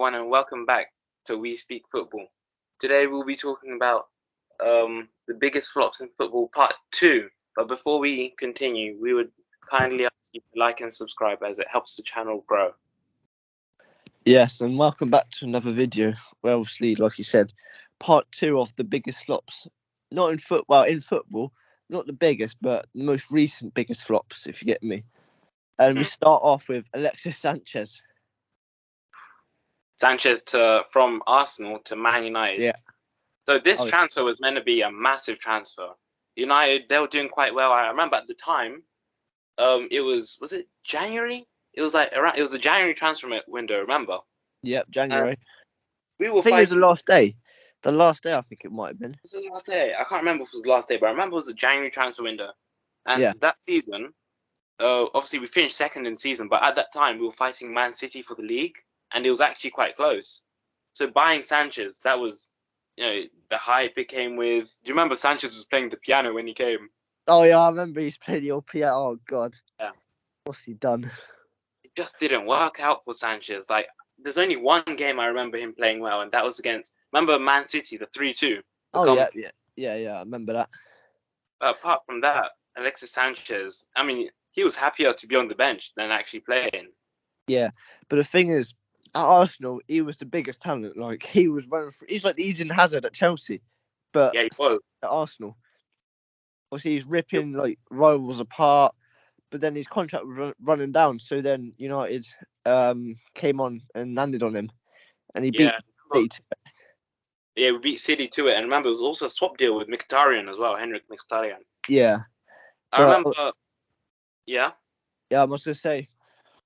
everyone, and welcome back to We Speak Football. Today we'll be talking about the biggest flops in football, part 2. But before we continue, we would kindly ask you to like and subscribe as it helps the channel grow. Yes, and welcome back to another video where obviously, like you said, part 2 of the biggest flops. Not in football, not the biggest, but the most recent biggest flops, if you get me. And we start off with Alexis Sanchez. Sanchez from Arsenal to Man United. Yeah. So this transfer was meant to be a massive transfer. United, they were doing quite well. I remember at the time, it was it January? It was the January transfer window, remember? Yep, January. We were I think it was the last day. The last day, I think it might have been. It was the last day. I can't remember if it was the last day, but I remember it was the January transfer window. And that season, obviously we finished second in season, but at that time we were fighting Man City for the league, and it was actually quite close. So buying Sanchez, that was, the hype it came with. Do you remember Sanchez was playing the piano when he came? Oh yeah, I remember he's playing the old piano. Oh god. Yeah. What's he done? It just didn't work out for Sanchez. Like, there's only one game I remember him playing well, and that was against, remember Man City, the 3-2. Yeah, I remember that. But apart from that, Alexis Sanchez, I mean, he was happier to be on the bench than actually playing. Yeah, but the thing is, at Arsenal, he was the biggest talent. Like, he was running through, he's like the Eden Hazard at Chelsea, but yeah, he was at Arsenal. Obviously, he's ripping like rivals apart, but then his contract was running down. So then United came on and landed on him, and he beat City. Yeah, we beat City to it, and remember, it was also a swap deal with Mkhitaryan as well, Henrik Mkhitaryan. Yeah, I remember. Yeah. Yeah, I was gonna say.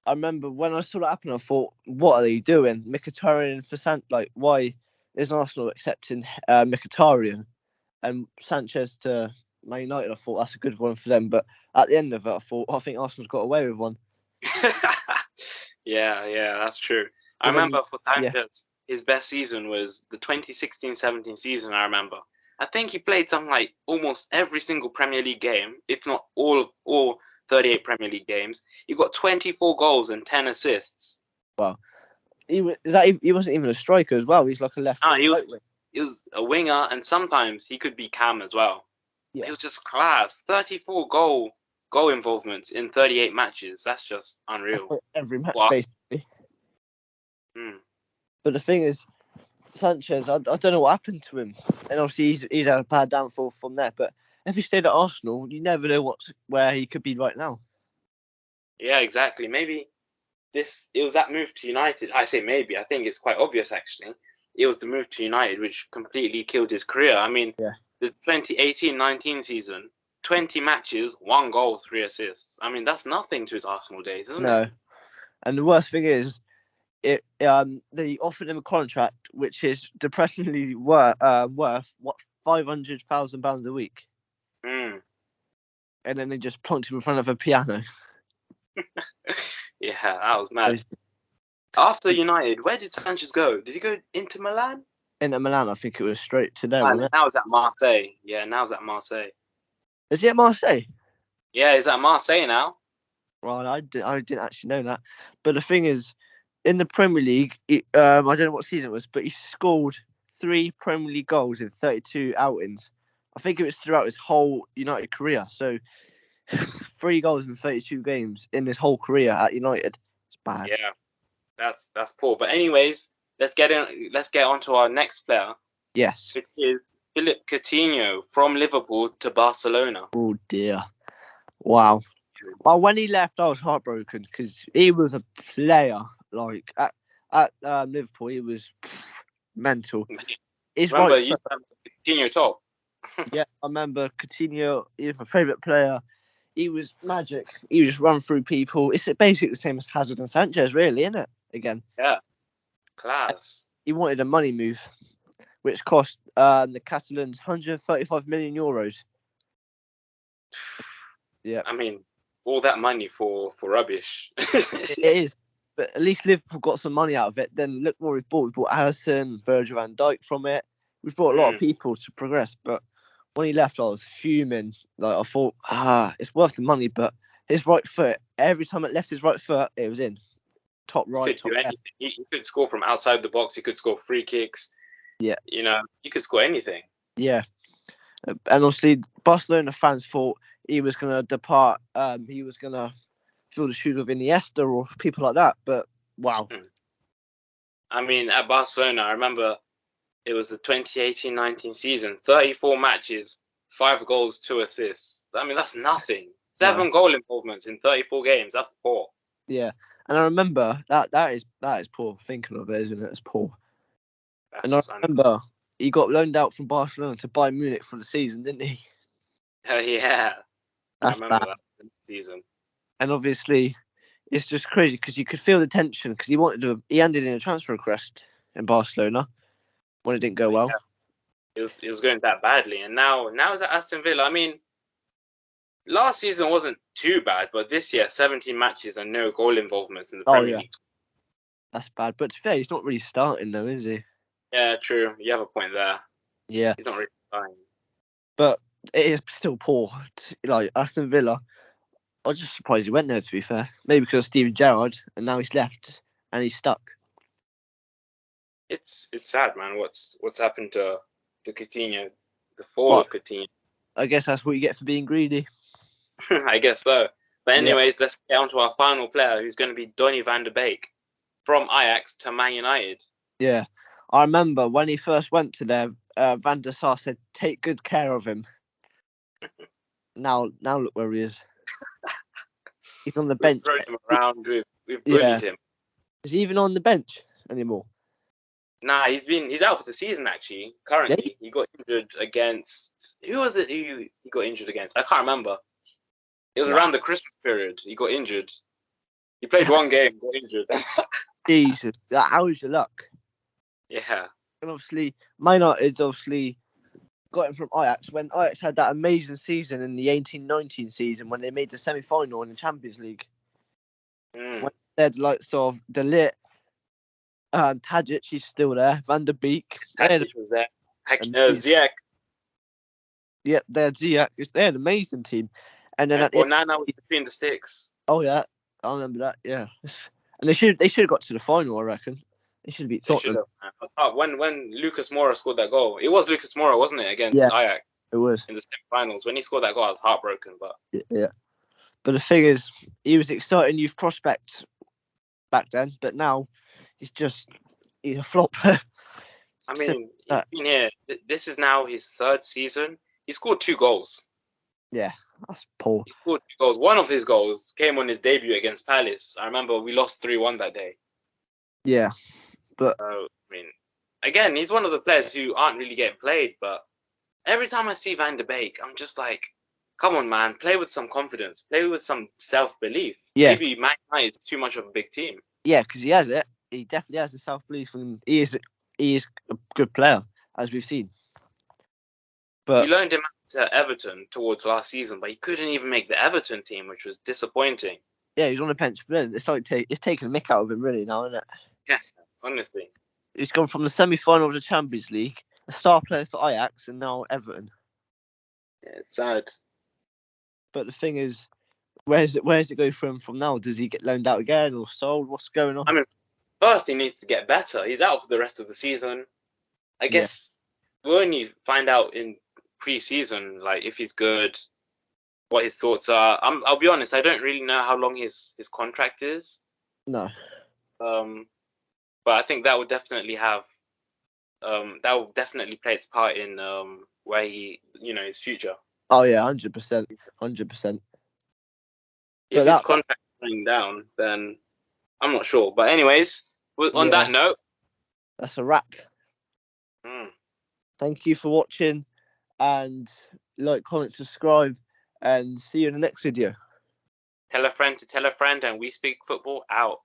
I remember when I saw that happen, I thought, what are they doing? Mkhitaryan for why is Arsenal accepting Mkhitaryan and Sanchez to Man United? I thought that's a good one for them. But at the end of it, I think Arsenal's got away with one. yeah, that's true. I remember for Sanchez, his best season was the 2016-17 season, I remember. I think he played something like almost every single Premier League game, if not all 38 Premier League games. He got 24 goals and 10 assists. Wow. He wasn't even a striker as well. He's like a left wing. He was a winger, and sometimes he could be cam as well. Yeah. It was just class. 34 goal involvements in 38 matches. That's just unreal. Every match, basically. But the thing is, Sanchez, I don't know what happened to him. And obviously he's had a bad downfall from there. But if he stayed at Arsenal, you never know where he could be right now. Yeah, exactly. Maybe it was that move to United. I say maybe. I think it's quite obvious, actually. It was the move to United which completely killed his career. I mean, the 2018-19 season, 20 matches, 1 goal, 3 assists. I mean, that's nothing to his Arsenal days, isn't it? No. And the worst thing is, they offered him a contract which is depressingly worth what, £500,000 a week. And then they just plonked him in front of a piano. Yeah, that was mad. After United, where did Sanchez go? Did he go into Milan? Into Milan, I think it was straight to there. Now he's at Marseille. Yeah, now he's at Marseille. Is he at Marseille? Yeah, he's at Marseille now. Well, I didn't actually know that. But the thing is, in the Premier League, I don't know what season it was, but he scored 3 Premier League goals in 32 outings. I think it was throughout his whole United career. So 3 goals in 32 games in his whole career at United. It's bad. Yeah, that's poor. But anyways, let's get on to our next player. Yes. Which is Philippe Coutinho from Liverpool to Barcelona. Oh dear. Wow. Well, when he left, I was heartbroken because he was a player. Like at Liverpool, he was mental. Remember, you used to have Coutinho top. Yeah, I remember Coutinho. He was my favourite player. He was magic. He would just run through people. It's basically the same as Hazard and Sanchez, really, isn't it? Again. Yeah. Class. He wanted a money move, which cost the Catalans €135 million. Yeah. I mean, all that money for rubbish. It is. But at least Liverpool got some money out of it. Then look what we've bought. We've bought Alisson, Virgil van Dijk from it. We've brought a lot of people to progress. But when he left, I was fuming. Like, I thought, it's worth the money. But his right foot, every time it left his right foot, it was in. top right, Could top do left. anything. He could score from outside the box. He could score free kicks. Yeah. You know, he could score anything. Yeah. And obviously, Barcelona fans thought he was going to depart. He was going to fill the shoes of Iniesta or people like that. But wow. I mean, at Barcelona, I remember it was the 2018-19 season. 34 matches, 5 goals, 2 assists. I mean, that's nothing. 7 goal involvements in 34 games. That's poor. Yeah, and I remember that is poor. Thinking of it, isn't it? It's poor. That's And I remember he got loaned out from Barcelona to Bayern Munich for the season, didn't he? Yeah, That's I remember bad. that season. And obviously, it's just crazy because you could feel the tension because he handed in a transfer request in Barcelona when it didn't go well. Yeah. It was going that badly, and now it's at Aston Villa. I mean, last season wasn't too bad, but this year 17 matches and no goal involvements in the Premier League. That's bad. But to be fair, he's not really starting though, is he? Yeah, true. You have a point there. Yeah, he's not really starting. But it is still poor. Like Aston Villa, I was just surprised he went there. To be fair, maybe because of Steven Gerrard, and now he's left and he's stuck. It's sad, man. What's happened to Coutinho? The fall of Coutinho. I guess that's what you get for being greedy. I guess so. But anyways, let's get on to our final player, who's going to be Donny van de Beek from Ajax to Man United. Yeah, I remember when he first went to there, Van der Sar said, "Take good care of him." Now look where he is. He's on the bench. We've thrown him around. We've bullied him. Is he even on the bench anymore? Nah, he's out for the season actually. Currently, he got injured against who was it? Who he got injured against? I can't remember. It was around the Christmas period. He got injured. He played one game, got injured. Jesus, how is your luck? Yeah. And obviously, Man United's obviously got him from Ajax when Ajax had that amazing season in the 18-19 season when they made the semi-final in the Champions League. When they had the likes of De Ligt, Tadic, he's still there, Van der Beek. Tadic was there. Ziyech. Yeah, they had Ziyech. They had an amazing team. And then Nana was between the sticks. Oh yeah, I remember that. Yeah, and they should have got to the final. I reckon they should have beat Tottenham. When Lucas Moura scored that goal, it was Lucas Moura, wasn't it, against Ajax? It was in the semi-finals. When he scored that goal, I was heartbroken. But but the thing is, he was exciting youth prospect back then, but now he's a flop. I mean, he's been here. This is now his 3rd season. He scored 2 goals. Yeah, that's poor. He scored 2 goals. One of his goals came on his debut against Palace. I remember we lost 3-1 that day. Yeah, but I mean, again, he's one of the players who aren't really getting played. But every time I see Van de Beek, I'm just like, come on, man, play with some confidence, play with some self-belief. Yeah. Maybe Man United is too much of a big team. Yeah, because he has it. He definitely has the self-belief, and he is a good player, as we've seen. But we loaned him out to Everton towards last season, but he couldn't even make the Everton team, which was disappointing. Yeah, he's on the bench, but it's like it's taking the mick out of him, really, now, isn't it? Yeah, honestly. He's gone from the semi-final of the Champions League, a star player for Ajax, and now Everton. Yeah, it's sad. But the thing is, where's it go from now? Does he get loaned out again or sold? What's going on? I mean, first he needs to get better. He's out for the rest of the season. I guess we'll only find out in pre-season, like if he's good, what his thoughts are. I'll be honest, I don't really know how long his contract is. No. But I think that would definitely play its part in where he, his future. Oh yeah, 100%, 100%. If his contract is running down, then I'm not sure. But anyways, on that note, that's a wrap. Thank you for watching, and like, comment, subscribe, and see you in the next video. Tell a friend to tell a friend, and We Speak Football out.